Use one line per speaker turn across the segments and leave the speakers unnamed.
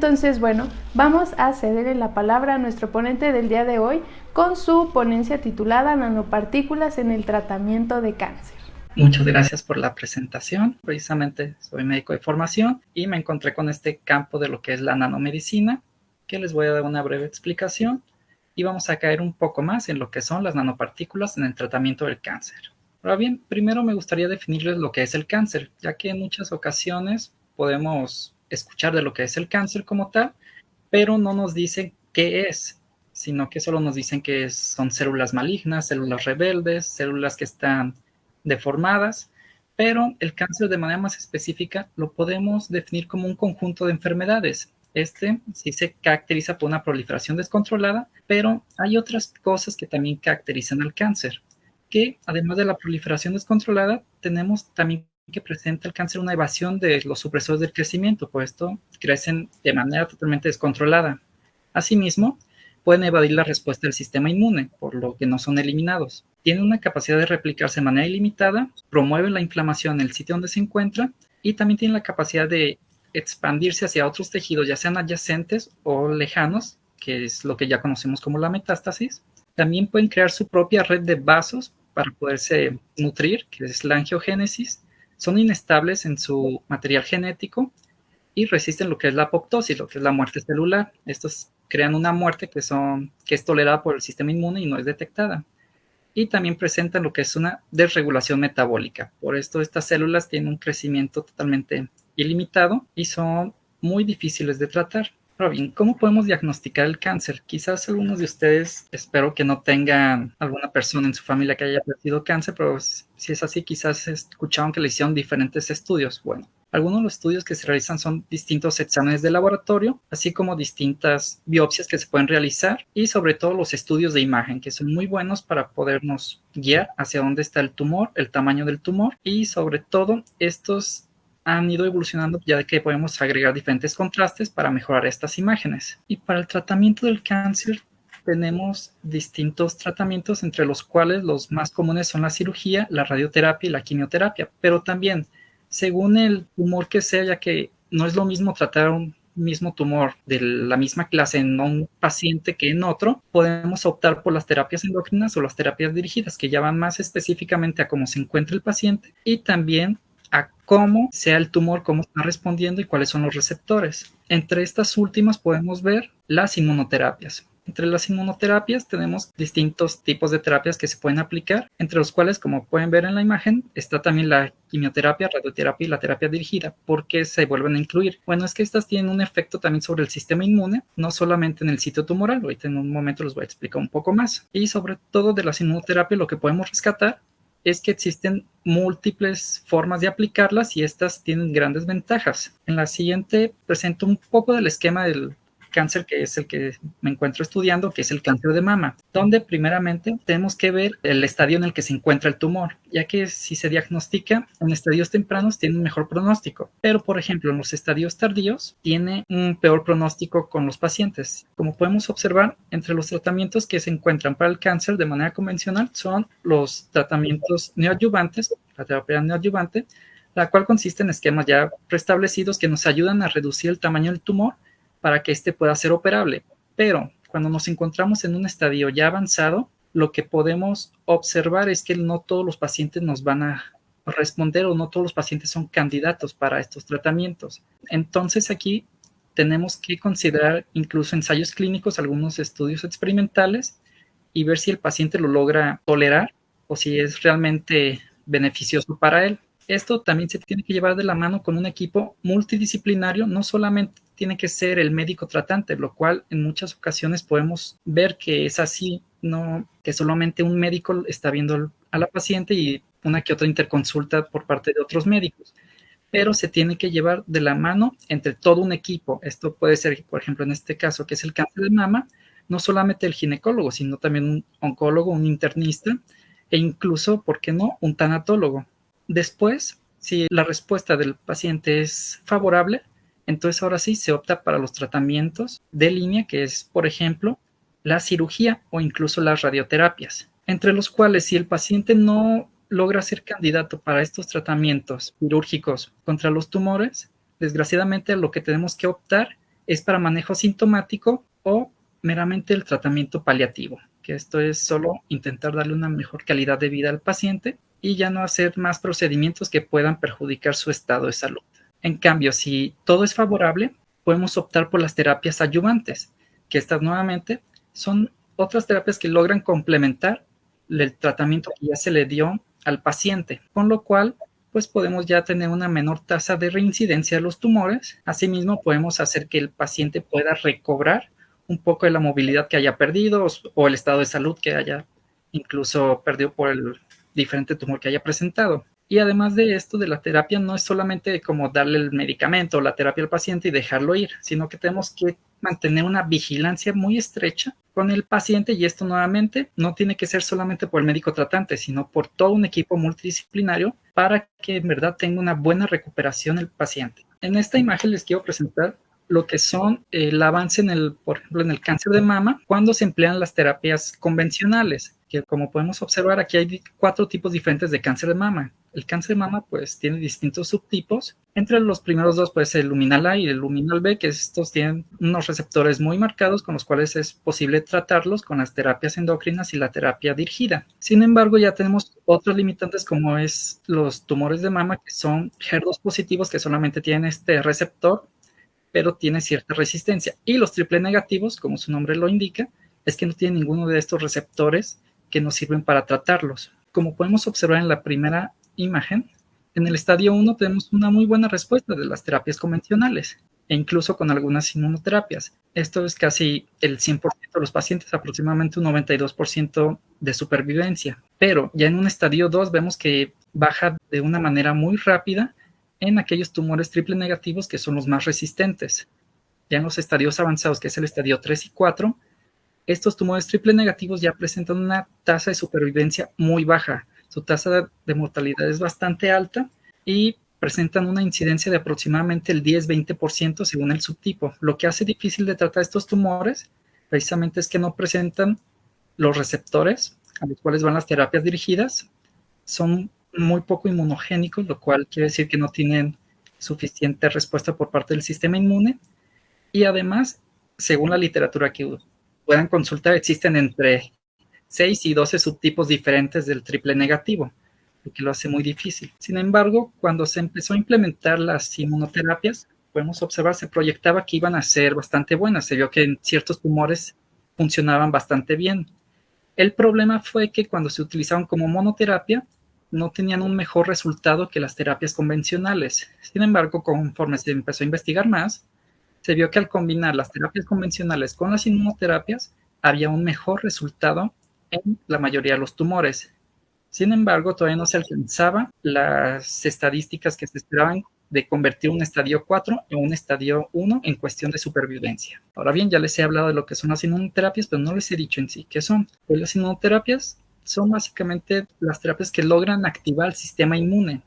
Entonces, bueno, vamos a cederle la palabra a nuestro ponente del día de hoy con su ponencia titulada Nanopartículas en el tratamiento de cáncer.
Muchas gracias por la presentación. Precisamente soy médico de formación y me encontré con este campo de lo que es la nanomedicina, que les voy a dar una breve explicación y vamos a caer un poco más en lo que son las nanopartículas en el tratamiento del cáncer. Ahora bien, primero me gustaría definirles lo que es el cáncer, ya que en muchas ocasiones podemos escuchar de lo que es el cáncer como tal, pero no nos dicen qué es, sino que solo nos dicen que son células malignas, células rebeldes, células que están deformadas, pero el cáncer de manera más específica lo podemos definir como un conjunto de enfermedades. Este sí se caracteriza por una proliferación descontrolada, pero hay otras cosas que también caracterizan al cáncer, que además de la proliferación descontrolada, tenemos también que presenta el cáncer una evasión de los supresores del crecimiento, puesto crecen de manera totalmente descontrolada. Asimismo, pueden evadir la respuesta del sistema inmune, por lo que no son eliminados. Tienen una capacidad de replicarse de manera ilimitada, promueven la inflamación en el sitio donde se encuentra y también tienen la capacidad de expandirse hacia otros tejidos, ya sean adyacentes o lejanos, que es lo que ya conocemos como la metástasis. También pueden crear su propia red de vasos para poderse nutrir, que es la angiogénesis. Son inestables en su material genético y resisten lo que es la apoptosis, lo que es la muerte celular. Estos crean una muerte que es tolerada por el sistema inmune y no es detectada. Y también presentan lo que es una desregulación metabólica. Por esto estas células tienen un crecimiento totalmente ilimitado y son muy difíciles de tratar. Ahora bien, ¿cómo podemos diagnosticar el cáncer? Quizás algunos de ustedes, espero que no tengan alguna persona en su familia que haya padecido cáncer, pero si es así, quizás escucharon que le hicieron diferentes estudios. Bueno, algunos de los estudios que se realizan son distintos exámenes de laboratorio, así como distintas biopsias que se pueden realizar y sobre todo los estudios de imagen, que son muy buenos para podernos guiar hacia dónde está el tumor, el tamaño del tumor y sobre todo estos han ido evolucionando ya que podemos agregar diferentes contrastes para mejorar estas imágenes. Y para el tratamiento del cáncer tenemos distintos tratamientos, entre los cuales los más comunes son la cirugía, la radioterapia y la quimioterapia, pero también según el tumor que sea, ya que no es lo mismo tratar un mismo tumor de la misma clase en un paciente que en otro, podemos optar por las terapias endocrinas o las terapias dirigidas, que ya van más específicamente a cómo se encuentra el paciente y también a cómo sea el tumor, cómo está respondiendo y cuáles son los receptores. Entre estas últimas podemos ver las inmunoterapias. Entre las inmunoterapias tenemos distintos tipos de terapias que se pueden aplicar, entre los cuales, como pueden ver en la imagen, está también la quimioterapia, radioterapia y la terapia dirigida. ¿Por qué se vuelven a incluir? Bueno, es que estas tienen un efecto también sobre el sistema inmune, no solamente en el sitio tumoral. Ahorita en un momento les voy a explicar un poco más. Y sobre todo de las inmunoterapias lo que podemos rescatar es que existen múltiples formas de aplicarlas y estas tienen grandes ventajas. En la siguiente presento un poco del esquema del cáncer que es el que me encuentro estudiando, que es el cáncer de mama, donde primeramente tenemos que ver el estadio en el que se encuentra el tumor, ya que si se diagnostica en estadios tempranos tiene un mejor pronóstico, pero por ejemplo en los estadios tardíos tiene un peor pronóstico con los pacientes. Como podemos observar, entre los tratamientos que se encuentran para el cáncer de manera convencional son los tratamientos neoadyuvantes, la terapia neoadyuvante, la cual consiste en esquemas ya preestablecidos que nos ayudan a reducir el tamaño del tumor para que éste pueda ser operable. Pero cuando nos encontramos en un estadio ya avanzado, lo que podemos observar es que no todos los pacientes nos van a responder o no todos los pacientes son candidatos para estos tratamientos. Entonces aquí tenemos que considerar incluso ensayos clínicos, algunos estudios experimentales y ver si el paciente lo logra tolerar o si es realmente beneficioso para él. Esto también se tiene que llevar de la mano con un equipo multidisciplinario, no solamente tiene que ser el médico tratante, lo cual en muchas ocasiones podemos ver que es así, no que solamente un médico está viendo a la paciente y una que otra interconsulta por parte de otros médicos, pero se tiene que llevar de la mano entre todo un equipo. Esto puede ser, por ejemplo, en este caso, que es el cáncer de mama, no solamente el ginecólogo, sino también un oncólogo, un internista e incluso, ¿por qué no?, un tanatólogo. Después, si la respuesta del paciente es favorable, entonces ahora sí se opta para los tratamientos de línea, que es, por ejemplo, la cirugía o incluso las radioterapias, entre los cuales si el paciente no logra ser candidato para estos tratamientos quirúrgicos contra los tumores, desgraciadamente lo que tenemos que optar es para manejo sintomático o meramente el tratamiento paliativo, que esto es solo intentar darle una mejor calidad de vida al paciente y ya no hacer más procedimientos que puedan perjudicar su estado de salud. En cambio, si todo es favorable, podemos optar por las terapias adyuvantes, que estas nuevamente son otras terapias que logran complementar el tratamiento que ya se le dio al paciente, con lo cual pues podemos ya tener una menor tasa de reincidencia de los tumores. Asimismo, podemos hacer que el paciente pueda recobrar un poco de la movilidad que haya perdido o el estado de salud que haya incluso perdido por el diferente tumor que haya presentado. Y además de esto, de la terapia, no es solamente como darle el medicamento o la terapia al paciente y dejarlo ir, sino que tenemos que mantener una vigilancia muy estrecha con el paciente, y esto nuevamente no tiene que ser solamente por el médico tratante, sino por todo un equipo multidisciplinario para que en verdad tenga una buena recuperación el paciente. En esta imagen les quiero presentar lo que son el avance por ejemplo, en el cáncer de mama cuando se emplean las terapias convencionales, que como podemos observar aquí hay 4 tipos diferentes de cáncer de mama. El cáncer de mama pues tiene distintos subtipos. Entre los primeros 2 pues el luminal A y el luminal B, que estos tienen unos receptores muy marcados con los cuales es posible tratarlos con las terapias endocrinas y la terapia dirigida. Sin embargo, ya tenemos otros limitantes como es los tumores de mama, que son HER2 positivos, que solamente tienen este receptor pero tiene cierta resistencia. Y los triple negativos, como su nombre lo indica, es que no tienen ninguno de estos receptores que nos sirven para tratarlos. Como podemos observar en la primera imagen, en el estadio 1 tenemos una muy buena respuesta de las terapias convencionales e incluso con algunas inmunoterapias. Esto es casi el 100% de los pacientes, aproximadamente un 92% de supervivencia. Pero ya en un estadio 2 vemos que baja de una manera muy rápida en aquellos tumores triple negativos que son los más resistentes. Ya en los estadios avanzados, que es el estadio 3 y 4, estos tumores triple negativos ya presentan una tasa de supervivencia muy baja. Su tasa de mortalidad es bastante alta y presentan una incidencia de aproximadamente el 10-20% según el subtipo. Lo que hace difícil de tratar estos tumores precisamente es que no presentan los receptores a los cuales van las terapias dirigidas. Son muy poco inmunogénicos, lo cual quiere decir que no tienen suficiente respuesta por parte del sistema inmune. Y además, según la literatura que puedan consultar, existen entre 6 y 12 subtipos diferentes del triple negativo, lo que lo hace muy difícil. Sin embargo, cuando se empezó a implementar las inmunoterapias, podemos observar, se proyectaba que iban a ser bastante buenas. Se vio que en ciertos tumores funcionaban bastante bien. El problema fue que cuando se utilizaban como monoterapia, no tenían un mejor resultado que las terapias convencionales. Sin embargo, conforme se empezó a investigar más, se vio que al combinar las terapias convencionales con las inmunoterapias, había un mejor resultado en la mayoría de los tumores. Sin embargo, todavía no se alcanzaba las estadísticas que se esperaban de convertir un estadio 4 en un estadio 1 en cuestión de supervivencia. Ahora bien, ya les he hablado de lo que son las inmunoterapias, pero no les he dicho en sí qué son. Pues las inmunoterapias son básicamente las terapias que logran activar el sistema inmune.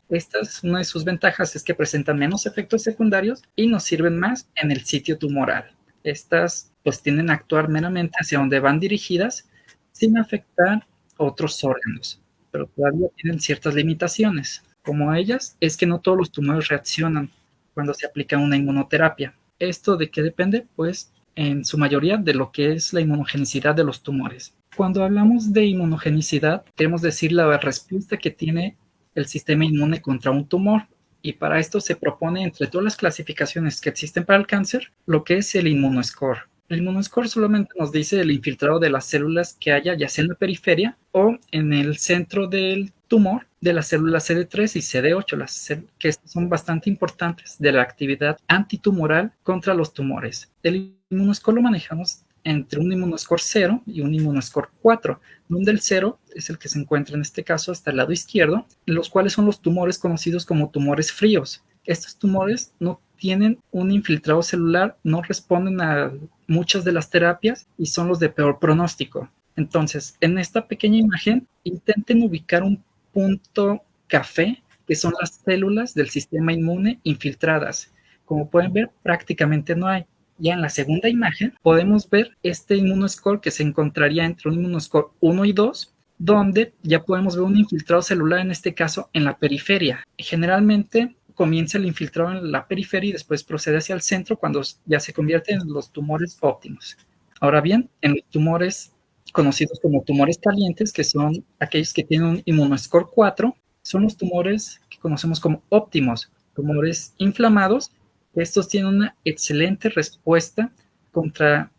Una de sus ventajas es que presentan menos efectos secundarios y nos sirven más en el sitio tumoral. Estas pues tienden a actuar meramente hacia donde van dirigidas sin afectar otros órganos, pero todavía tienen ciertas limitaciones. Como ellas, es que no todos los tumores reaccionan cuando se aplica una inmunoterapia. ¿Esto de qué depende? Pues en su mayoría de lo que es la inmunogenicidad de los tumores. Cuando hablamos de inmunogenicidad, queremos decir la respuesta que tiene el sistema inmune contra un tumor. Y para esto se propone, entre todas las clasificaciones que existen para el cáncer, lo que es el Immunoscore. El Immunoscore solamente nos dice el infiltrado de las células que haya, ya sea en la periferia o en el centro del tumor, de las células CD3 y CD8, que son bastante importantes de la actividad antitumoral contra los tumores. El Immunoscore lo manejamos entre un Immunoscore 0 y un Immunoscore 4, donde el 0 es el que se encuentra en este caso hasta el lado izquierdo, los cuales son los tumores conocidos como tumores fríos. Estos tumores no tienen un infiltrado celular, no responden a muchas de las terapias y son los de peor pronóstico. Entonces, en esta pequeña imagen, intenten ubicar un punto café, que son las células del sistema inmune infiltradas. Como pueden ver, prácticamente no hay. Ya en la segunda imagen podemos ver este Immunoscore que se encontraría entre un Immunoscore 1 y 2, donde ya podemos ver un infiltrado celular, en este caso en la periferia. Generalmente comienza el infiltrado en la periferia y después procede hacia el centro cuando ya se convierte en los tumores óptimos. Ahora bien, en los tumores conocidos como tumores calientes, que son aquellos que tienen un inmunoscore 4, son los tumores que conocemos como óptimos, tumores inflamados. Estos tienen una excelente respuesta contra,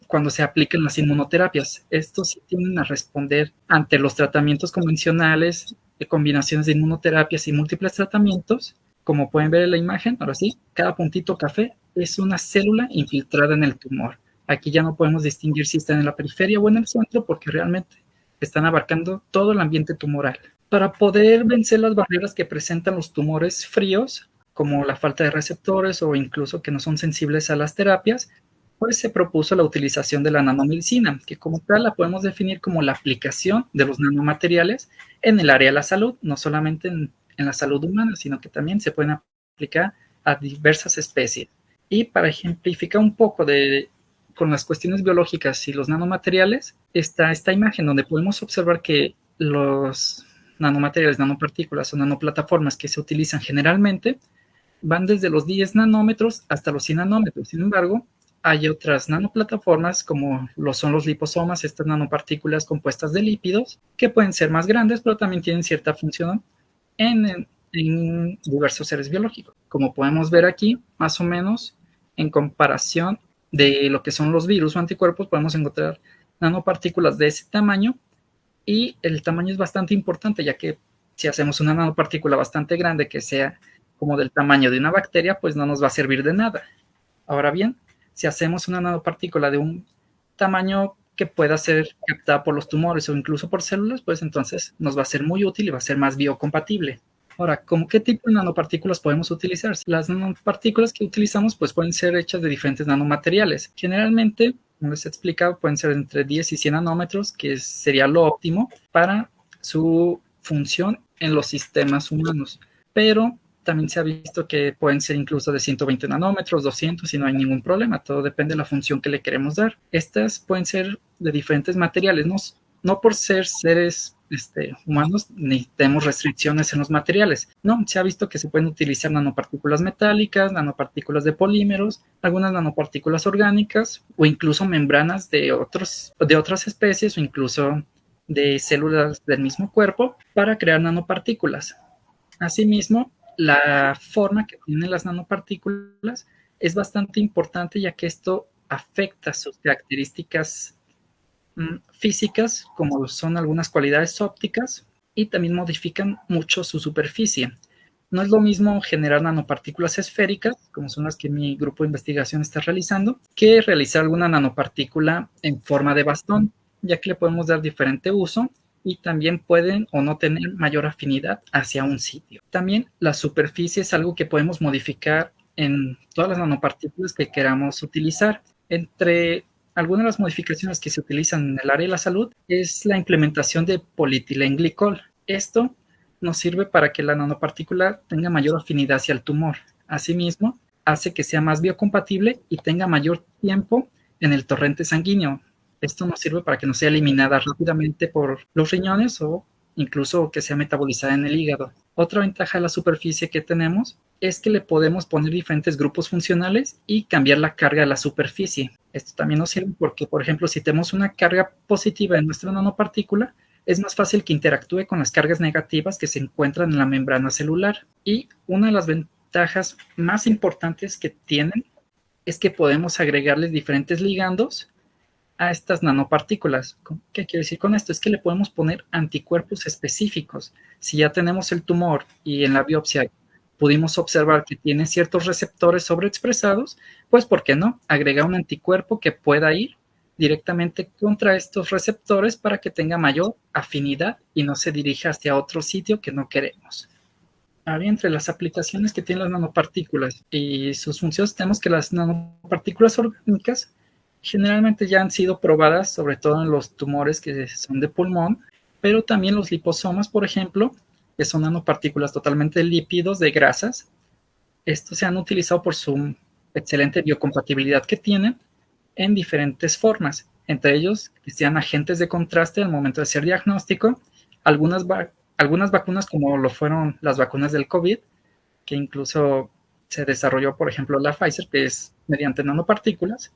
cuando se aplican las inmunoterapias. Estos sí tienden a responder ante los tratamientos convencionales, de combinaciones de inmunoterapias y múltiples tratamientos. Como pueden ver en la imagen, ahora sí, cada puntito café es una célula infiltrada en el tumor. Aquí ya no podemos distinguir si están en la periferia o en el centro porque realmente están abarcando todo el ambiente tumoral. Para poder vencer las barreras que presentan los tumores fríos, como la falta de receptores o incluso que no son sensibles a las terapias, pues se propuso la utilización de la nanomedicina, que como tal la podemos definir como la aplicación de los nanomateriales en el área de la salud, no solamente en la salud humana, sino que también se pueden aplicar a diversas especies. Y para ejemplificar un poco con las cuestiones biológicas y los nanomateriales, está esta imagen donde podemos observar que los nanomateriales, nanopartículas o nanoplataformas que se utilizan generalmente van desde los 10 nanómetros hasta los 100 nanómetros. Sin embargo, hay otras nanoplataformas como lo son los liposomas, estas nanopartículas compuestas de lípidos, que pueden ser más grandes, pero también tienen cierta función en diversos seres biológicos. Como podemos ver aquí, más o menos, en comparación de lo que son los virus o anticuerpos, podemos encontrar nanopartículas de ese tamaño, y el tamaño es bastante importante, ya que si hacemos una nanopartícula bastante grande que sea como del tamaño de una bacteria, pues no nos va a servir de nada. Ahora bien, si hacemos una nanopartícula de un tamaño que pueda ser captada por los tumores o incluso por células, pues entonces nos va a ser muy útil y va a ser más biocompatible. Ahora, ¿cómo qué tipo de nanopartículas podemos utilizar? Las nanopartículas que utilizamos pues pueden ser hechas de diferentes nanomateriales. Generalmente, como les he explicado, pueden ser entre 10 y 100 nanómetros, que sería lo óptimo para su función en los sistemas humanos. Pero también se ha visto que pueden ser incluso de 120 nanómetros, 200, y no hay ningún problema. Todo depende de la función que le queremos dar. Estas pueden ser de diferentes materiales, no por ser seres humanos ni tenemos restricciones en los materiales. No, se ha visto que se pueden utilizar nanopartículas metálicas, nanopartículas de polímeros, algunas nanopartículas orgánicas o incluso membranas de otras especies o incluso de células del mismo cuerpo para crear nanopartículas. Asimismo, la forma que tienen las nanopartículas es bastante importante, ya que esto afecta sus características físicas, como son algunas cualidades ópticas, y también modifican mucho su superficie. No es lo mismo generar nanopartículas esféricas, como son las que mi grupo de investigación está realizando, que realizar alguna nanopartícula en forma de bastón, ya que le podemos dar diferente uso y también pueden o no tener mayor afinidad hacia un sitio. También la superficie es algo que podemos modificar en todas las nanopartículas que queramos utilizar. Entre algunas de las modificaciones que se utilizan en el área de la salud es la implementación de polietilenglicol. Esto nos sirve para que la nanopartícula tenga mayor afinidad hacia el tumor. Asimismo, hace que sea más biocompatible y tenga mayor tiempo en el torrente sanguíneo. Esto nos sirve para que no sea eliminada rápidamente por los riñones o incluso que sea metabolizada en el hígado. Otra ventaja de la superficie que tenemos es que le podemos poner diferentes grupos funcionales y cambiar la carga de la superficie. Esto también nos sirve porque, por ejemplo, si tenemos una carga positiva en nuestra nanopartícula, es más fácil que interactúe con las cargas negativas que se encuentran en la membrana celular. Y una de las ventajas más importantes que tienen es que podemos agregarles diferentes ligandos a estas nanopartículas. ¿Qué quiere decir con esto? Es que le podemos poner anticuerpos específicos. Si ya tenemos el tumor y en la biopsia pudimos observar que tiene ciertos receptores sobreexpresados, pues ¿por qué no? Agregar un anticuerpo que pueda ir directamente contra estos receptores para que tenga mayor afinidad y no se dirija hacia otro sitio que no queremos. Ahora, entre las aplicaciones que tienen las nanopartículas y sus funciones, tenemos que las nanopartículas orgánicas generalmente ya han sido probadas, sobre todo en los tumores que son de pulmón, pero también los liposomas, por ejemplo, que son nanopartículas totalmente lípidos de grasas. Estos se han utilizado por su excelente biocompatibilidad que tienen en diferentes formas, entre ellos que sean agentes de contraste al momento de hacer diagnóstico. Algunas vacunas, como lo fueron las vacunas del COVID, que incluso se desarrolló, por ejemplo, la Pfizer, que es mediante nanopartículas,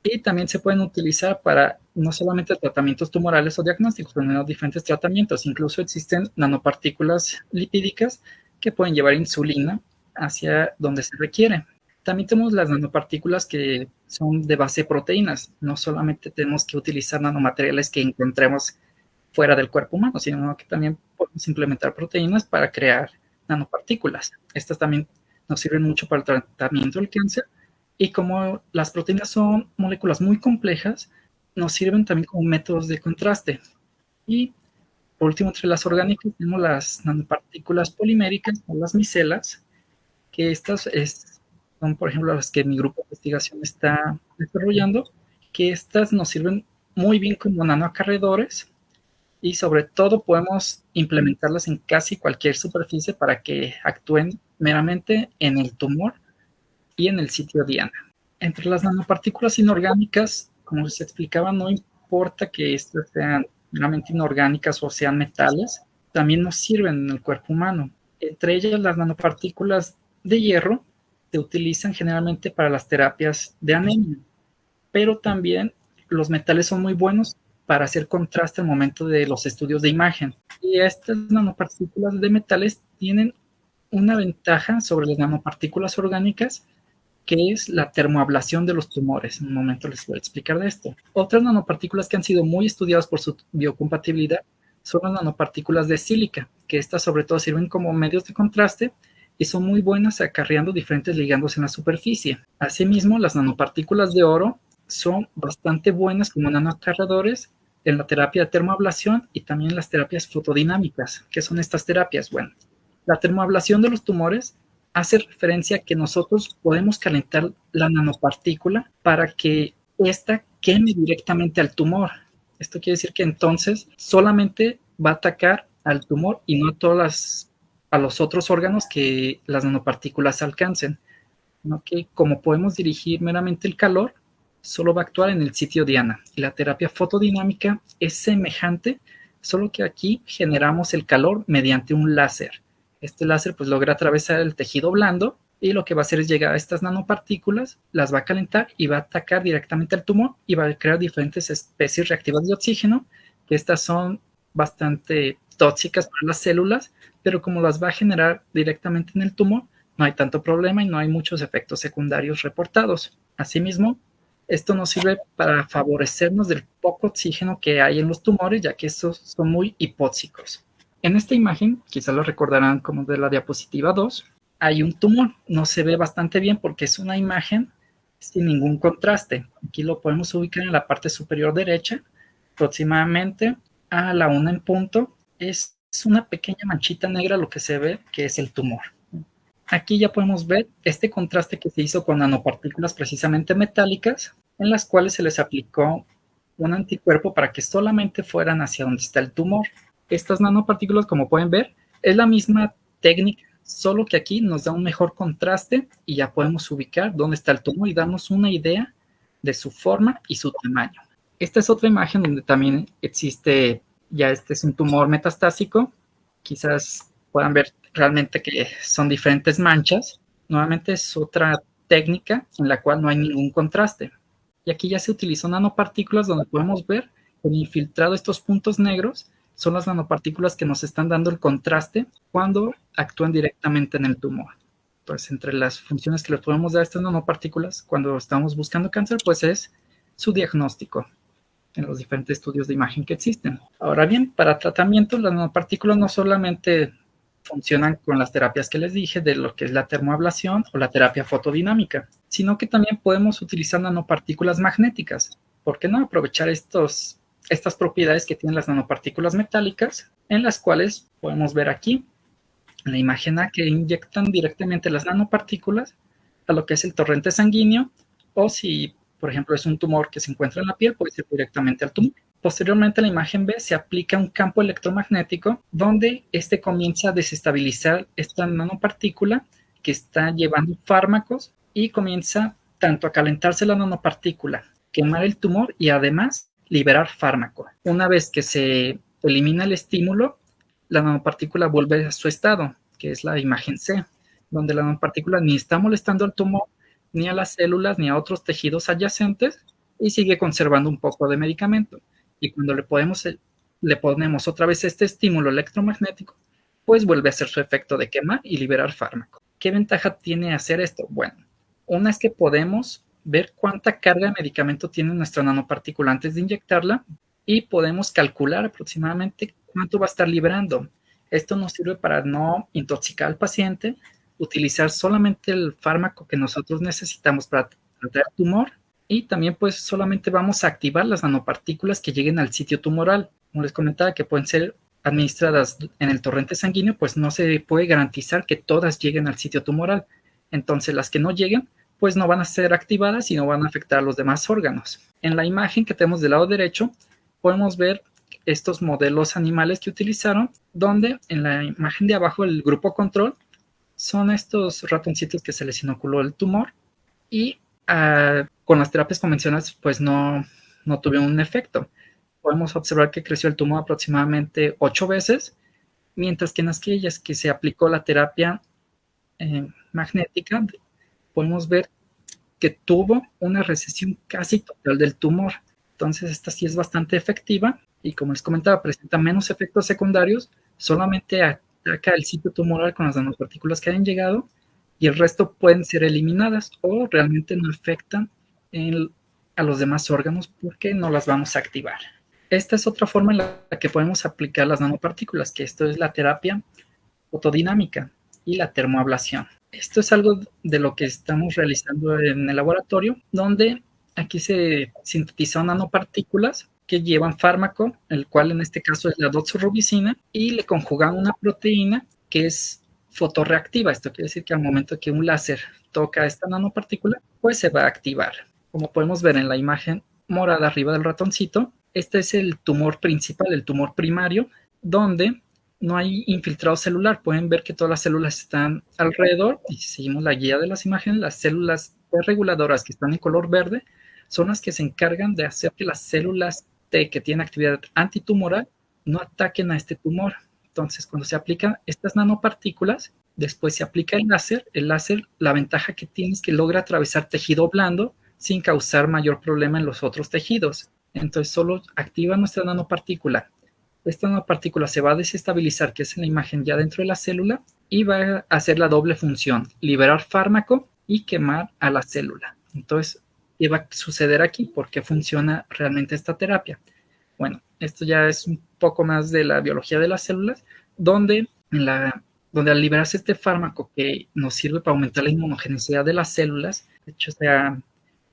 y también se pueden utilizar para no solamente tratamientos tumorales o diagnósticos, sino diferentes tratamientos. Incluso existen nanopartículas lipídicas que pueden llevar insulina hacia donde se requiere. También tenemos las nanopartículas que son de base de proteínas. No solamente tenemos que utilizar nanomateriales que encontremos fuera del cuerpo humano, sino que también podemos implementar proteínas para crear nanopartículas. Estas también nos sirven mucho para el tratamiento del cáncer, y como las proteínas son moléculas muy complejas, nos sirven también como métodos de contraste. Y por último, entre las orgánicas tenemos las nanopartículas poliméricas o las micelas, que estas son, por ejemplo, las que mi grupo de investigación está desarrollando, que estas nos sirven muy bien como nanoacarreadores, y sobre todo podemos implementarlas en casi cualquier superficie para que actúen meramente en el tumor y en el sitio diana. Entre las nanopartículas inorgánicas, como les explicaba, no importa que estas sean meramente inorgánicas o sean metales, también nos sirven en el cuerpo humano. Entre ellas, las nanopartículas de hierro se utilizan generalmente para las terapias de anemia, pero también los metales son muy buenos para hacer contraste al momento de los estudios de imagen. Y estas nanopartículas de metales tienen una ventaja sobre las nanopartículas orgánicas, que es la termoablación de los tumores. En un momento les voy a explicar de esto. Otras nanopartículas que han sido muy estudiadas por su biocompatibilidad son las nanopartículas de sílica, que estas sobre todo sirven como medios de contraste y son muy buenas acarreando diferentes ligandos en la superficie. Asimismo, las nanopartículas de oro son bastante buenas como nanoacarreadores en la terapia de termoablación y también en las terapias fotodinámicas. ¿Qué son estas terapias? Bueno, la termoablación de los tumores hace referencia a que nosotros podemos calentar la nanopartícula para que ésta queme directamente al tumor. Esto quiere decir que entonces solamente va a atacar al tumor y no a los otros órganos que las nanopartículas alcancen, ¿no? Que como podemos dirigir meramente el calor, solo va a actuar en el sitio diana. Y la terapia fotodinámica es semejante, solo que aquí generamos el calor mediante un láser. Este láser pues logra atravesar el tejido blando y lo que va a hacer es llegar a estas nanopartículas, las va a calentar y va a atacar directamente al tumor y va a crear diferentes especies reactivas de oxígeno, que estas son bastante tóxicas para las células, pero como las va a generar directamente en el tumor, no hay tanto problema y no hay muchos efectos secundarios reportados. Asimismo, esto nos sirve para favorecernos del poco oxígeno que hay en los tumores, ya que estos son muy hipóxicos. En esta imagen, quizás lo recordarán como de la diapositiva 2, hay un tumor. No se ve bastante bien porque es una imagen sin ningún contraste. Aquí lo podemos ubicar en la parte superior derecha, aproximadamente a la 1 en punto. Es una pequeña manchita negra lo que se ve que es el tumor. Aquí ya podemos ver este contraste que se hizo con nanopartículas precisamente metálicas, en las cuales se les aplicó un anticuerpo para que solamente fueran hacia donde está el tumor. Estas nanopartículas, como pueden ver, es la misma técnica, solo que aquí nos da un mejor contraste y ya podemos ubicar dónde está el tumor y darnos una idea de su forma y su tamaño. Esta es otra imagen donde también existe, ya este es un tumor metastásico. Quizás puedan ver realmente que son diferentes manchas. Nuevamente es otra técnica en la cual no hay ningún contraste. Y aquí ya se utilizó nanopartículas donde podemos ver que el infiltrado, estos puntos negros, son las nanopartículas que nos están dando el contraste cuando actúan directamente en el tumor. Entonces, entre las funciones que le podemos dar a estas nanopartículas cuando estamos buscando cáncer, pues es su diagnóstico en los diferentes estudios de imagen que existen. Ahora bien, para tratamiento, las nanopartículas no solamente funcionan con las terapias que les dije, de lo que es la termoablación o la terapia fotodinámica, sino que también podemos utilizar nanopartículas magnéticas. ¿Por qué no aprovechar estas propiedades que tienen las nanopartículas metálicas, en las cuales podemos ver aquí en la imagen A que inyectan directamente las nanopartículas a lo que es el torrente sanguíneo, o si, por ejemplo, es un tumor que se encuentra en la piel, puede ir directamente al tumor. Posteriormente, en la imagen B se aplica un campo electromagnético donde este comienza a desestabilizar esta nanopartícula que está llevando fármacos y comienza tanto a calentarse la nanopartícula, quemar el tumor y además liberar fármaco. Una vez que se elimina el estímulo, la nanopartícula vuelve a su estado, que es la imagen C. donde la nanopartícula ni está molestando al tumor, ni a las células, ni a otros tejidos adyacentes, y sigue conservando un poco de medicamento. Y cuando le ponemos otra vez este estímulo electromagnético, pues vuelve a hacer su efecto de quemar y liberar fármaco. ¿Qué ventaja tiene hacer esto? Bueno, una es que podemos ver cuánta carga de medicamento tiene nuestra nanopartícula antes de inyectarla y podemos calcular aproximadamente cuánto va a estar liberando. Esto nos sirve para no intoxicar al paciente, utilizar solamente el fármaco que nosotros necesitamos para tratar el tumor, y también pues solamente vamos a activar las nanopartículas que lleguen al sitio tumoral. Como les comentaba, que pueden ser administradas en el torrente sanguíneo, pues no se puede garantizar que todas lleguen al sitio tumoral. Entonces las que no lleguen pues no van a ser activadas y no van a afectar a los demás órganos. En la imagen que tenemos del lado derecho podemos ver estos modelos animales que utilizaron, donde en la imagen de abajo el grupo control son estos ratoncitos que se les inoculó el tumor y con las terapias convencionales pues no tuvieron un efecto. Podemos observar que creció el tumor aproximadamente 8 veces, mientras que en aquellas que se aplicó la terapia magnética, podemos ver que tuvo una recesión casi total del tumor. Entonces esta sí es bastante efectiva y, como les comentaba, presenta menos efectos secundarios, solamente ataca el sitio tumoral con las nanopartículas que hayan llegado y el resto pueden ser eliminadas o realmente no afectan a los demás órganos porque no las vamos a activar. Esta es otra forma en la que podemos aplicar las nanopartículas, que esto es la terapia fotodinámica y la termoablación. Esto es algo de lo que estamos realizando en el laboratorio, donde aquí se sintetizan nanopartículas que llevan fármaco, el cual en este caso es la doxorubicina, y le conjugan una proteína que es fotorreactiva. Esto quiere decir que al momento que un láser toca esta nanopartícula, pues se va a activar. Como podemos ver en la imagen morada arriba del ratoncito, este es el tumor principal, el tumor primario, donde no hay infiltrado celular. Pueden ver que todas las células están alrededor, y si seguimos la guía de las imágenes, las células T reguladoras que están en color verde son las que se encargan de hacer que las células T que tienen actividad antitumoral no ataquen a este tumor. Entonces, cuando se aplican estas nanopartículas, después se aplica el láser, la ventaja que tiene es que logra atravesar tejido blando sin causar mayor problema en los otros tejidos. Entonces, solo activa nuestra nanopartícula. Esta nanopartícula se va a desestabilizar, que es en la imagen ya dentro de la célula, y va a hacer la doble función, liberar fármaco y quemar a la célula. Entonces, ¿qué va a suceder aquí? ¿Por qué funciona realmente esta terapia? Bueno, esto ya es un poco más de la biología de las células, donde al liberarse este fármaco que nos sirve para aumentar la inmunogenicidad de las células, de hecho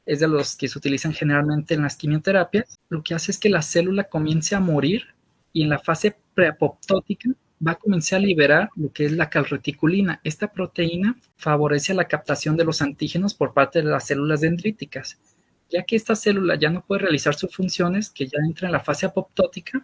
es de los que se utilizan generalmente en las quimioterapias, lo que hace es que la célula comience a morir y en la fase preapoptótica va a comenzar a liberar lo que es la calreticulina. Esta proteína favorece la captación de los antígenos por parte de las células dendríticas. Ya que esta célula ya no puede realizar sus funciones, que ya entra en la fase apoptótica,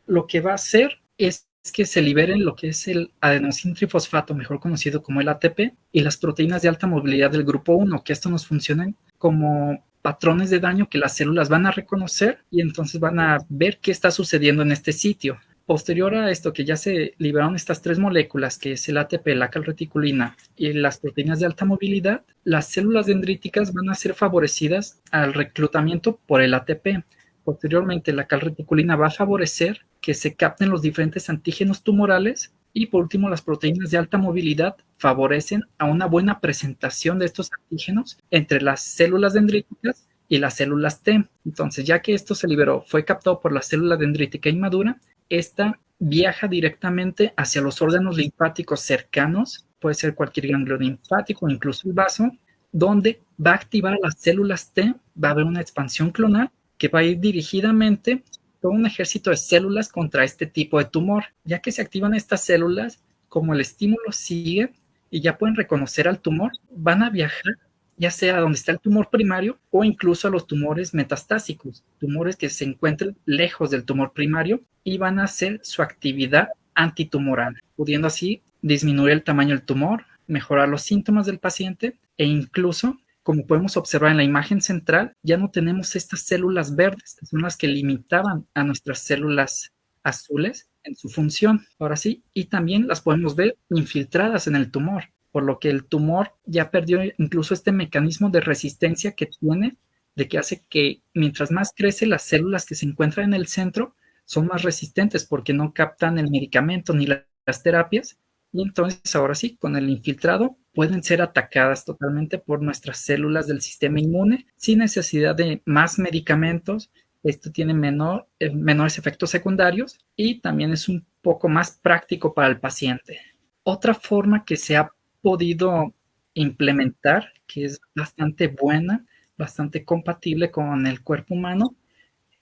lo que va a hacer es que se liberen lo que es el adenosíntrifosfato, mejor conocido como el ATP, y las proteínas de alta movilidad del grupo 1, que esto nos funcionan como patrones de daño que las células van a reconocer y entonces van a ver qué está sucediendo en este sitio. Posterior a esto, que ya se liberaron estas 3 moléculas, que es el ATP, la calreticulina y las proteínas de alta movilidad, las células dendríticas van a ser favorecidas al reclutamiento por el ATP. Posteriormente, la calreticulina va a favorecer que se capten los diferentes antígenos tumorales y, por último, las proteínas de alta movilidad favorecen a una buena presentación de estos antígenos entre las células dendríticas y las células T. Entonces, ya que esto se liberó, fue captado por la célula dendrítica inmadura, esta viaja directamente hacia los órganos linfáticos cercanos, puede ser cualquier ganglio linfático, incluso el vaso, donde va a activar a las células T, va a haber una expansión clonal que va a ir dirigidamente todo un ejército de células contra este tipo de tumor. Ya que se activan estas células, como el estímulo sigue y ya pueden reconocer al tumor, van a viajar ya sea donde está el tumor primario o incluso a los tumores metastásicos, tumores que se encuentren lejos del tumor primario, y van a hacer su actividad antitumoral, pudiendo así disminuir el tamaño del tumor, mejorar los síntomas del paciente e incluso, como podemos observar en la imagen central, ya no tenemos estas células verdes, que son las que limitaban a nuestras células azules en su función. Ahora sí, y también las podemos ver infiltradas en el tumor. por lo que el tumor ya perdió incluso este mecanismo de resistencia que tiene, de que hace que mientras más crece, las células que se encuentran en el centro son más resistentes porque no captan el medicamento ni las terapias, y entonces ahora sí, con el infiltrado pueden ser atacadas totalmente por nuestras células del sistema inmune sin necesidad de más medicamentos. Esto tiene menores efectos secundarios y también es un poco más práctico para el paciente. Otra forma que se ha podido implementar, que es bastante buena, bastante compatible con el cuerpo humano,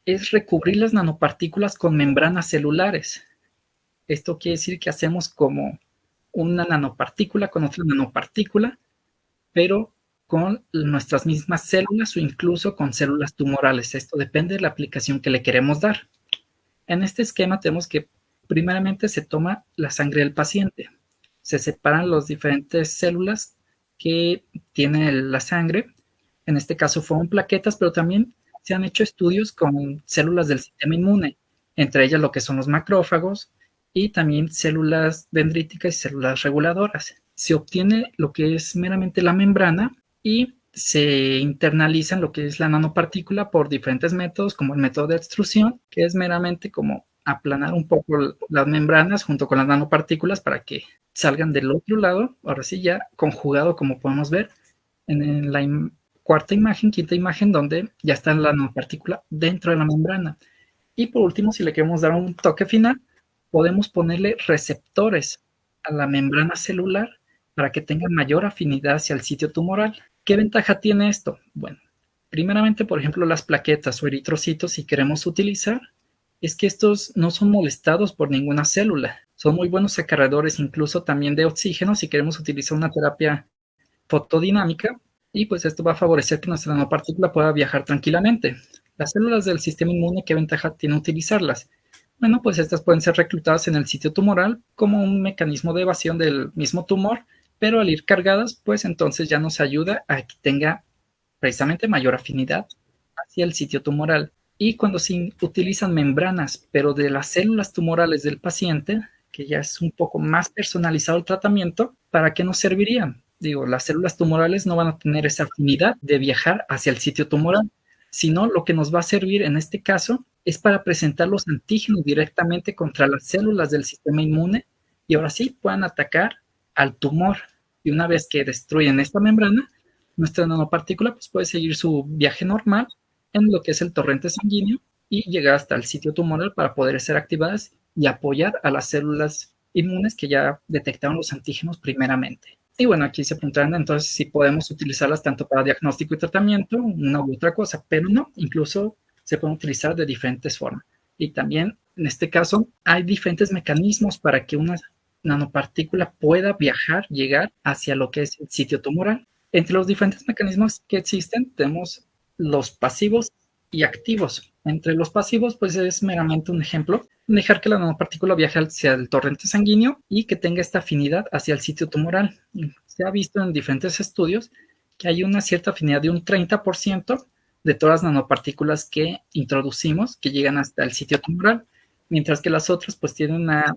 es recubrir las nanopartículas con membranas celulares. Esto quiere decir que hacemos como una nanopartícula con otra nanopartícula, pero con nuestras mismas células o incluso con células tumorales. Esto depende de la aplicación que le queremos dar. En este esquema tenemos que primeramente se toma la sangre del paciente. Se separan las diferentes células que tiene la sangre. En este caso fueron plaquetas, pero también se han hecho estudios con células del sistema inmune, entre ellas lo que son los macrófagos y también células dendríticas y células reguladoras. Se obtiene lo que es meramente la membrana y se internaliza en lo que es la nanopartícula por diferentes métodos, como el método de extrusión, que es meramente como aplanar un poco las membranas junto con las nanopartículas para que salgan del otro lado, ahora sí ya conjugado, como podemos ver en la quinta imagen, donde ya está la nanopartícula dentro de la membrana. Y por último, si le queremos dar un toque final, podemos ponerle receptores a la membrana celular para que tenga mayor afinidad hacia el sitio tumoral. ¿Qué ventaja tiene esto? Bueno, primeramente, por ejemplo, las plaquetas o eritrocitos, si queremos utilizar, es que estos no son molestados por ninguna célula. Son muy buenos acarreadores incluso también de oxígeno si queremos utilizar una terapia fotodinámica, y pues esto va a favorecer que nuestra nanopartícula pueda viajar tranquilamente. Las células del sistema inmune, ¿qué ventaja tiene utilizarlas? Bueno, pues estas pueden ser reclutadas en el sitio tumoral como un mecanismo de evasión del mismo tumor, pero al ir cargadas, pues entonces ya nos ayuda a que tenga precisamente mayor afinidad hacia el sitio tumoral. Y cuando se utilizan membranas, pero de las células tumorales del paciente, que ya es un poco más personalizado el tratamiento, ¿para qué nos servirían? Digo, las células tumorales no van a tener esa afinidad de viajar hacia el sitio tumoral, sino lo que nos va a servir en este caso es para presentar los antígenos directamente contra las células del sistema inmune y ahora sí puedan atacar al tumor. Y una vez que destruyen esta membrana, nuestra nanopartícula pues, puede seguir su viaje normal en lo que es el torrente sanguíneo y llegar hasta el sitio tumoral para poder ser activadas y apoyar a las células inmunes que ya detectaron los antígenos primeramente. Y bueno, aquí se preguntarán entonces si podemos utilizarlas tanto para diagnóstico y tratamiento, una u otra cosa, pero no, incluso se pueden utilizar de diferentes formas. Y también, en este caso, hay diferentes mecanismos para que una nanopartícula pueda viajar, llegar hacia lo que es el sitio tumoral. Entre los diferentes mecanismos que existen, tenemos los pasivos y activos. Entre los pasivos, pues es meramente un ejemplo, dejar que la nanopartícula viaje hacia el torrente sanguíneo y que tenga esta afinidad hacia el sitio tumoral. Se ha visto en diferentes estudios que hay una cierta afinidad de un 30% de todas las nanopartículas que introducimos que llegan hasta el sitio tumoral, mientras que las otras pues tienden a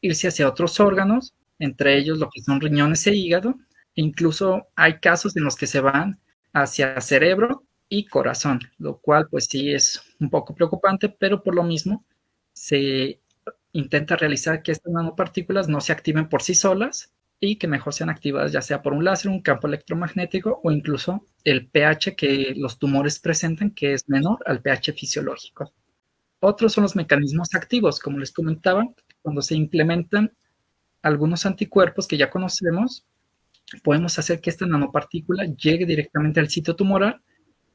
irse hacia otros órganos, entre ellos lo que son riñones e hígado, e incluso hay casos en los que se van hacia cerebro y corazón, lo cual pues sí es un poco preocupante, pero por lo mismo se intenta realizar que estas nanopartículas no se activen por sí solas y que mejor sean activadas ya sea por un láser, un campo electromagnético o incluso el pH que los tumores presentan, que es menor al pH fisiológico. Otros son los mecanismos activos, como les comentaba, cuando se implementan algunos anticuerpos que ya conocemos, podemos hacer que esta nanopartícula llegue directamente al sitio tumoral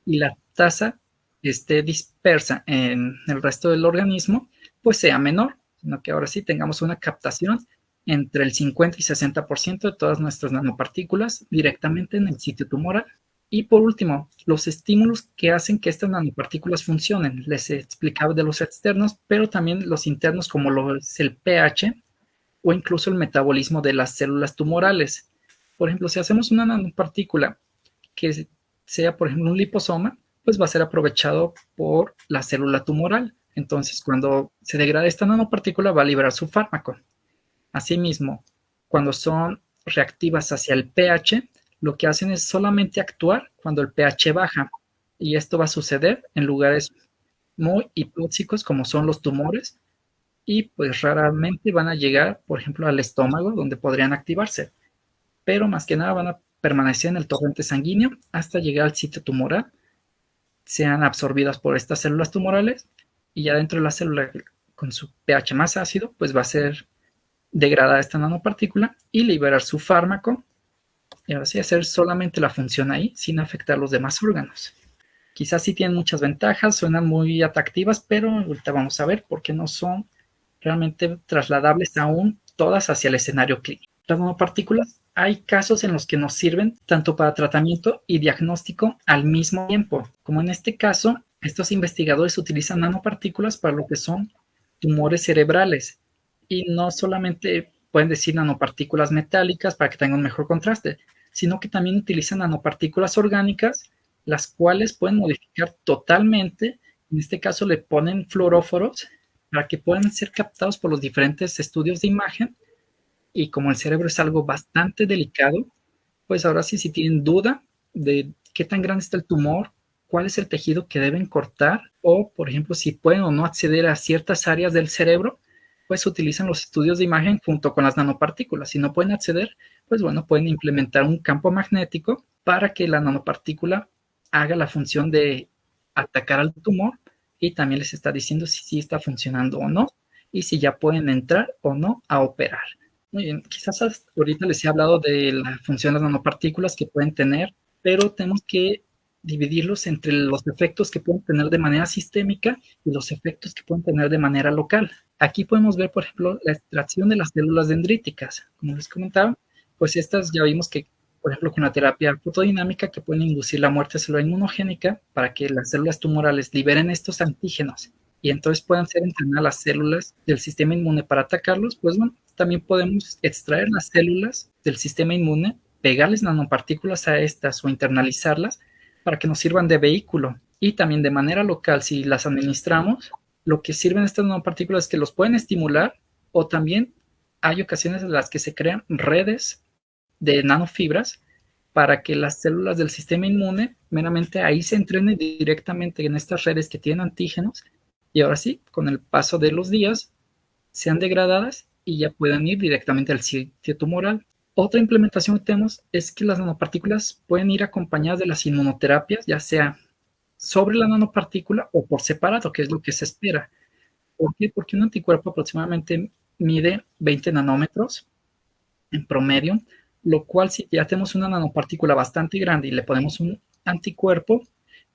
y la tasa esté dispersa en el resto del organismo, pues sea menor, sino que ahora sí tengamos una captación entre el 50 y 60% de todas nuestras nanopartículas directamente en el sitio tumoral. Y por último, los estímulos que hacen que estas nanopartículas funcionen. Les he explicado de los externos, pero también los internos como lo es el pH o incluso el metabolismo de las células tumorales. Por ejemplo, si hacemos una nanopartícula que sea, por ejemplo, un liposoma, pues va a ser aprovechado por la célula tumoral. Entonces, cuando se degrada esta nanopartícula, va a liberar su fármaco. Asimismo, cuando son reactivas hacia el pH, lo que hacen es solamente actuar cuando el pH baja. Y esto va a suceder en lugares muy hipotóxicos como son los tumores, y pues raramente van a llegar, por ejemplo, al estómago, donde podrían activarse, pero más que nada van a permanecer en el torrente sanguíneo hasta llegar al sitio tumoral, sean absorbidas por estas células tumorales, y ya dentro de la célula con su pH más ácido, pues va a ser degradar esta nanopartícula y liberar su fármaco, y ahora sí hacer solamente la función ahí sin afectar los demás órganos. Quizás sí tienen muchas ventajas, suenan muy atractivas, pero ahorita vamos a ver por qué no son realmente trasladables aún todas hacia el escenario clínico. Las nanopartículas, hay casos en los que nos sirven tanto para tratamiento y diagnóstico al mismo tiempo, como en este caso, estos investigadores utilizan nanopartículas para lo que son tumores cerebrales, y no solamente pueden decir nanopartículas metálicas para que tengan un mejor contraste, sino que también utilizan nanopartículas orgánicas, las cuales pueden modificar totalmente. En este caso le ponen fluoróforos para que puedan ser captados por los diferentes estudios de imagen, y como el cerebro es algo bastante delicado, pues ahora sí, si tienen duda de qué tan grande está el tumor, cuál es el tejido que deben cortar, o por ejemplo si pueden o no acceder a ciertas áreas del cerebro, pues utilizan los estudios de imagen junto con las nanopartículas. Si no pueden acceder, pues bueno, pueden implementar un campo magnético para que la nanopartícula haga la función de atacar al tumor, y también les está diciendo si sí está funcionando o no, y si ya pueden entrar o no a operar. Muy bien, quizás ahorita les he hablado de la función de las nanopartículas que pueden tener, pero tenemos que dividirlos entre los efectos que pueden tener de manera sistémica y los efectos que pueden tener de manera local. Aquí podemos ver, por ejemplo, la extracción de las células dendríticas. Como les comentaba, pues estas ya vimos que, por ejemplo, con la terapia fotodinámica, que pueden inducir la muerte celular inmunogénica para que las células tumorales liberen estos antígenos y entonces puedan ser entrenadas las células del sistema inmune para atacarlos. Pues bueno, también podemos extraer las células del sistema inmune, pegarles nanopartículas a estas o internalizarlas para que nos sirvan de vehículo. Y también de manera local, si las administramos, lo que sirven estas nanopartículas es que los pueden estimular, o también hay ocasiones en las que se crean redes de nanofibras para que las células del sistema inmune meramente ahí se entrenen directamente en estas redes que tienen antígenos, y ahora sí, con el paso de los días, sean degradadas y ya puedan ir directamente al sitio tumoral. Otra implementación que tenemos es que las nanopartículas pueden ir acompañadas de las inmunoterapias, ya sea sobre la nanopartícula o por separado, que es lo que se espera. ¿Por qué? Porque un anticuerpo aproximadamente mide 20 nanómetros en promedio, lo cual si ya tenemos una nanopartícula bastante grande y le ponemos un anticuerpo,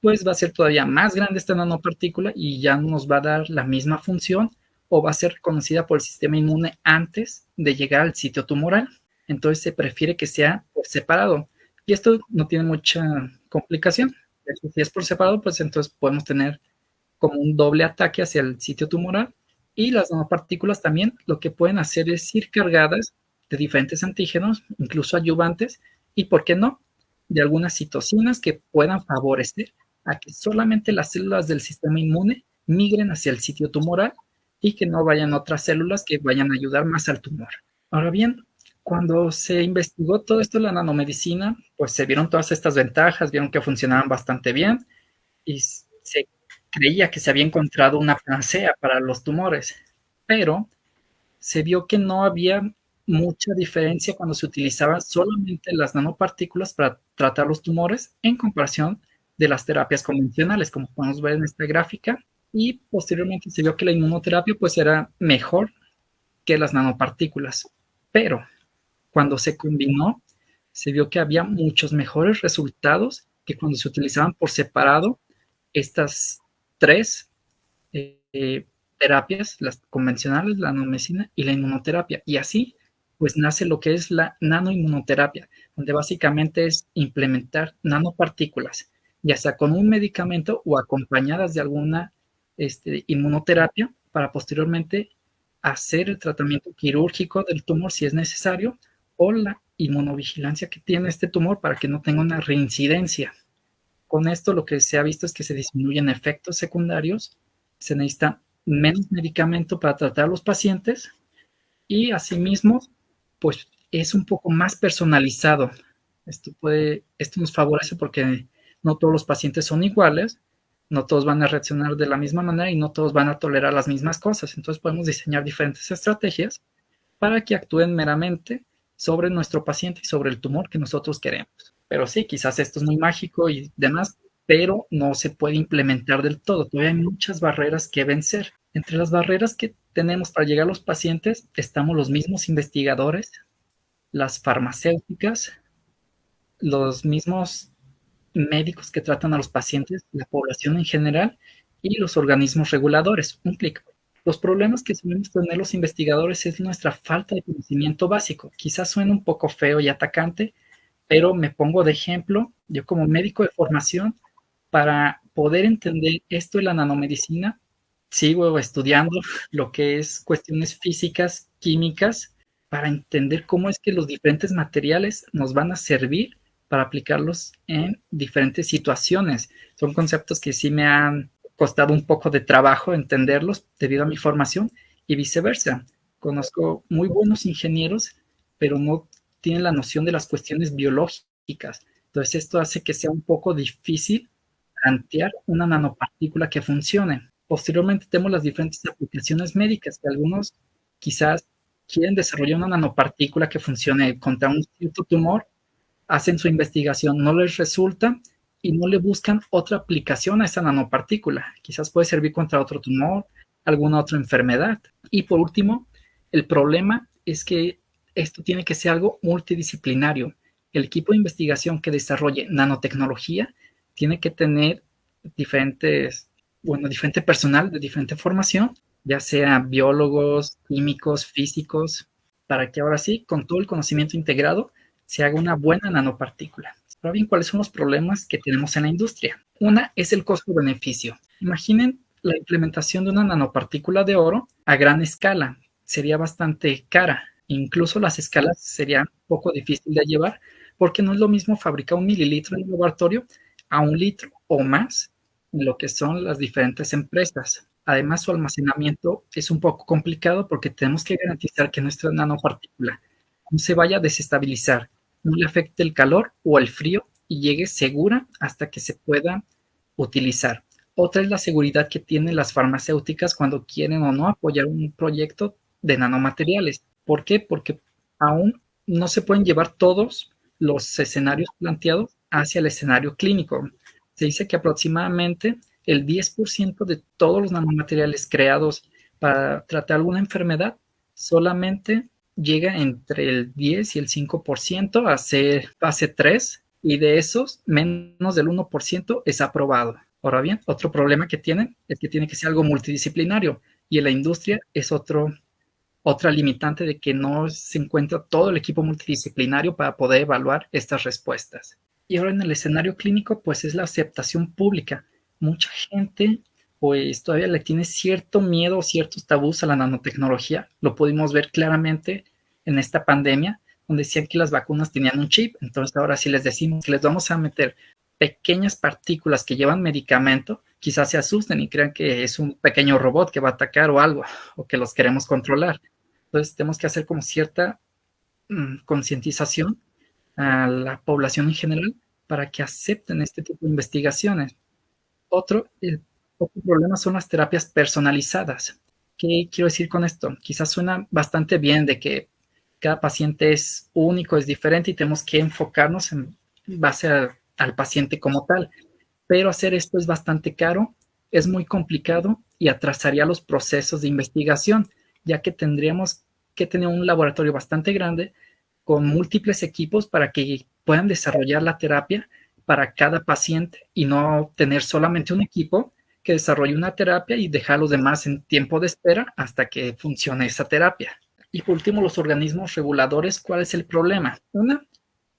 pues va a ser todavía más grande esta nanopartícula y ya no nos va a dar la misma función, o va a ser reconocida por el sistema inmune antes de llegar al sitio tumoral. Entonces se prefiere que sea por separado, y esto no tiene mucha complicación. Si es por separado, pues entonces podemos tener como un doble ataque hacia el sitio tumoral, y las nanopartículas también lo que pueden hacer es ir cargadas de diferentes antígenos, incluso adyuvantes, y por qué no, de algunas citocinas que puedan favorecer a que solamente las células del sistema inmune migren hacia el sitio tumoral y que no vayan otras células que vayan a ayudar más al tumor. Ahora bien, cuando se investigó todo esto de la nanomedicina, pues se vieron todas estas ventajas, vieron que funcionaban bastante bien y se creía que se había encontrado una panacea para los tumores, pero se vio que no había mucha diferencia cuando se utilizaban solamente las nanopartículas para tratar los tumores en comparación de las terapias convencionales, como podemos ver en esta gráfica, y posteriormente se vio que la inmunoterapia pues era mejor que las nanopartículas, pero cuando se combinó se vio que había muchos mejores resultados que cuando se utilizaban por separado estas tres terapias, las convencionales, la nanomedicina y la inmunoterapia, y así pues nace lo que es la nanoinmunoterapia, donde básicamente es implementar nanopartículas, ya sea con un medicamento o acompañadas de alguna inmunoterapia, para posteriormente hacer el tratamiento quirúrgico del tumor si es necesario, o la inmunovigilancia que tiene este tumor para que no tenga una reincidencia. Con esto lo que se ha visto es que se disminuyen efectos secundarios, se necesita menos medicamento para tratar a los pacientes, y asimismo pues es un poco más personalizado. Esto nos favorece porque no todos los pacientes son iguales, no todos van a reaccionar de la misma manera y no todos van a tolerar las mismas cosas. Entonces podemos diseñar diferentes estrategias para que actúen meramente sobre nuestro paciente y sobre el tumor que nosotros queremos. Pero sí, quizás esto es muy mágico y demás, pero no se puede implementar del todo. Todavía hay muchas barreras que vencer. Entre las barreras que tenemos para llegar a los pacientes estamos los mismos investigadores, las farmacéuticas, los mismos médicos que tratan a los pacientes, la población en general y los organismos reguladores. Un clic. Los problemas que solemos tener los investigadores es nuestra falta de conocimiento básico. Quizás suene un poco feo y atacante, pero me pongo de ejemplo, yo como médico de formación, para poder entender esto de la nanomedicina, sigo estudiando lo que es cuestiones físicas, químicas, para entender cómo es que los diferentes materiales nos van a servir para aplicarlos en diferentes situaciones. Son conceptos que sí me han costado un poco de trabajo entenderlos debido a mi formación y viceversa. Conozco muy buenos ingenieros, pero no tienen la noción de las cuestiones biológicas. Entonces esto hace que sea un poco difícil plantear una nanopartícula que funcione. Posteriormente tenemos las diferentes aplicaciones médicas, que algunos quizás quieren desarrollar una nanopartícula que funcione contra un cierto tumor, hacen su investigación, no les resulta y no le buscan otra aplicación a esa nanopartícula. Quizás puede servir contra otro tumor, alguna otra enfermedad. Y por último, el problema es que esto tiene que ser algo multidisciplinario. El equipo de investigación que desarrolle nanotecnología tiene que tener diferente personal de diferente formación, ya sea biólogos, químicos, físicos, para que ahora sí, con todo el conocimiento integrado, se haga una buena nanopartícula. Ahora bien, ¿cuáles son los problemas que tenemos en la industria? Una es el costo-beneficio. Imaginen la implementación de una nanopartícula de oro a gran escala. Sería bastante cara. Incluso las escalas serían un poco difícil de llevar porque no es lo mismo fabricar 1 mililitro en el laboratorio a 1 litro o más en lo que son las diferentes empresas. Además, su almacenamiento es un poco complicado porque tenemos que garantizar que nuestra nanopartícula no se vaya a desestabilizar, no le afecte el calor o el frío y llegue segura hasta que se pueda utilizar. Otra es la seguridad que tienen las farmacéuticas cuando quieren o no apoyar un proyecto de nanomateriales. ¿Por qué? Porque aún no se pueden llevar todos los escenarios planteados hacia el escenario clínico. Se dice que aproximadamente el 10% de todos los nanomateriales creados para tratar alguna enfermedad solamente llega entre el 10 y el 5% a ser fase 3 y de esos menos del 1% es aprobado. Ahora bien, otro problema que tienen es que tiene que ser algo multidisciplinario y en la industria es otra limitante de que no se encuentra todo el equipo multidisciplinario para poder evaluar estas respuestas. Y ahora en el escenario clínico, pues es la aceptación pública. Mucha gente, pues todavía le tiene cierto miedo o ciertos tabús a la nanotecnología. Lo pudimos ver claramente en esta pandemia, donde decían que las vacunas tenían un chip. Entonces ahora si les decimos que les vamos a meter pequeñas partículas que llevan medicamento, quizás se asusten y crean que es un pequeño robot que va a atacar o algo, o que los queremos controlar. Entonces tenemos que hacer como cierta concientización a la población en general para que acepten este tipo de investigaciones. Otro problema son las terapias personalizadas. ¿Qué quiero decir con esto? Quizás suena bastante bien de que cada paciente es único, es diferente y tenemos que enfocarnos en base al paciente como tal. Pero hacer esto es bastante caro, es muy complicado y atrasaría los procesos de investigación, ya que tendríamos que tener un laboratorio bastante grande con múltiples equipos para que puedan desarrollar la terapia para cada paciente y no tener solamente un equipo que desarrolle una terapia y dejar a los demás en tiempo de espera hasta que funcione esa terapia. Y por último, los organismos reguladores, ¿cuál es el problema? Una,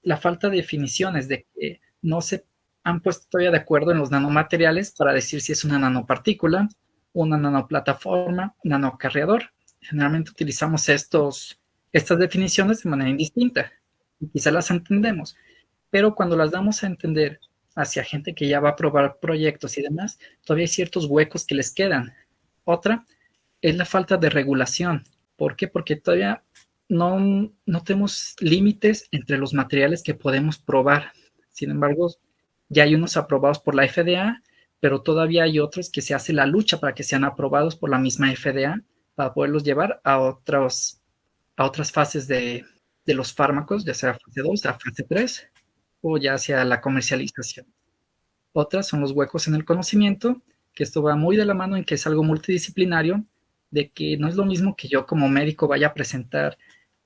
la falta de definiciones de que no se han puesto todavía de acuerdo en los nanomateriales para decir si es una nanopartícula, una nanoplataforma, nanocarriador. Generalmente utilizamos estas definiciones de manera indistinta y quizá las entendemos, pero cuando las damos a entender hacia gente que ya va a aprobar proyectos y demás, todavía hay ciertos huecos que les quedan. Otra es la falta de regulación. ¿Por qué? Porque todavía no tenemos límites entre los materiales que podemos probar. Sin embargo, ya hay unos aprobados por la FDA, pero todavía hay otros que se hace la lucha para que sean aprobados por la misma FDA para poderlos llevar a otras fases de los fármacos, ya sea fase 2, a fase 3 o ya hacia la comercialización. Otras son los huecos en el conocimiento, que esto va muy de la mano en que es algo multidisciplinario, de que no es lo mismo que yo como médico vaya a presentar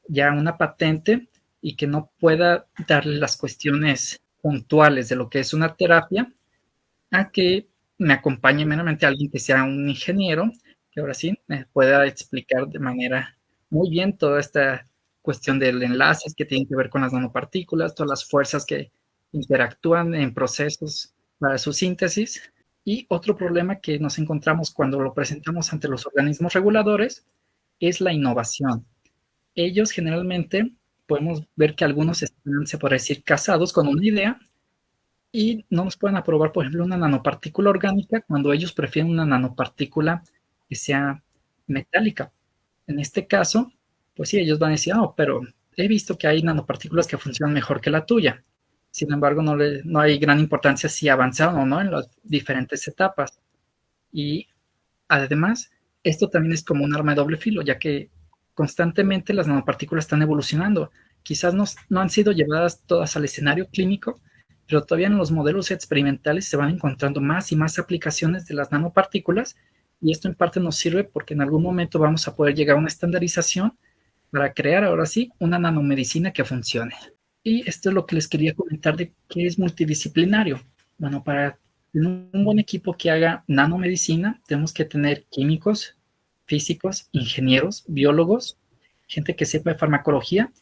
ya una patente y que no pueda darle las cuestiones puntuales de lo que es una terapia, a que me acompañe meramente alguien que sea un ingeniero, que ahora sí me pueda explicar de manera muy bien toda esta cuestión de enlaces que tienen que ver con las nanopartículas, todas las fuerzas que interactúan en procesos para su síntesis. Y otro problema que nos encontramos cuando lo presentamos ante los organismos reguladores es la innovación. Ellos generalmente podemos ver que algunos están, se puede decir, casados con una idea y no nos pueden aprobar, por ejemplo, una nanopartícula orgánica cuando ellos prefieren una nanopartícula que sea metálica. En este caso, pues sí, ellos van a decir, oh, pero he visto que hay nanopartículas que funcionan mejor que la tuya. Sin embargo, no hay gran importancia si avanzaron o no en las diferentes etapas. Y además, esto también es como un arma de doble filo, ya que constantemente las nanopartículas están evolucionando. Quizás no han sido llevadas todas al escenario clínico, pero todavía en los modelos experimentales se van encontrando más y más aplicaciones de las nanopartículas, y esto en parte nos sirve porque en algún momento vamos a poder llegar a una estandarización para crear ahora sí una nanomedicina que funcione. Y esto es lo que les quería comentar de qué es multidisciplinario. Bueno, para tener un buen equipo que haga nanomedicina, tenemos que tener químicos, físicos, ingenieros, biólogos, gente que sepa de farmacología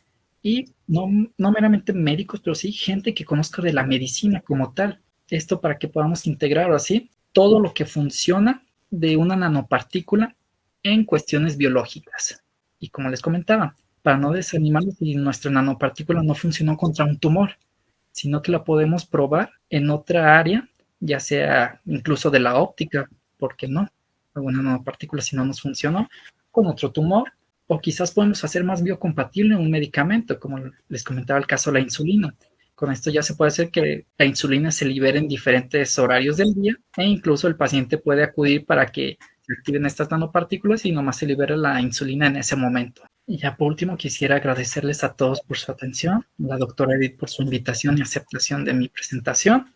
y no meramente médicos, pero sí gente que conozca de la medicina como tal. Esto para que podamos integrar así todo lo que funciona de una nanopartícula en cuestiones biológicas. Y como les comentaba, para no desanimarnos si nuestra nanopartícula no funcionó contra un tumor, sino que la podemos probar en otra área, ya sea incluso de la óptica, ¿por qué no? Alguna nanopartícula si no nos funcionó, con otro tumor, o quizás podemos hacer más biocompatible un medicamento, como les comentaba el caso de la insulina. Con esto ya se puede hacer que la insulina se libere en diferentes horarios del día e incluso el paciente puede acudir para que se activen estas nanopartículas y nomás se libere la insulina en ese momento. Y ya por último quisiera agradecerles a todos por su atención, a la doctora Edith por su invitación y aceptación de mi presentación.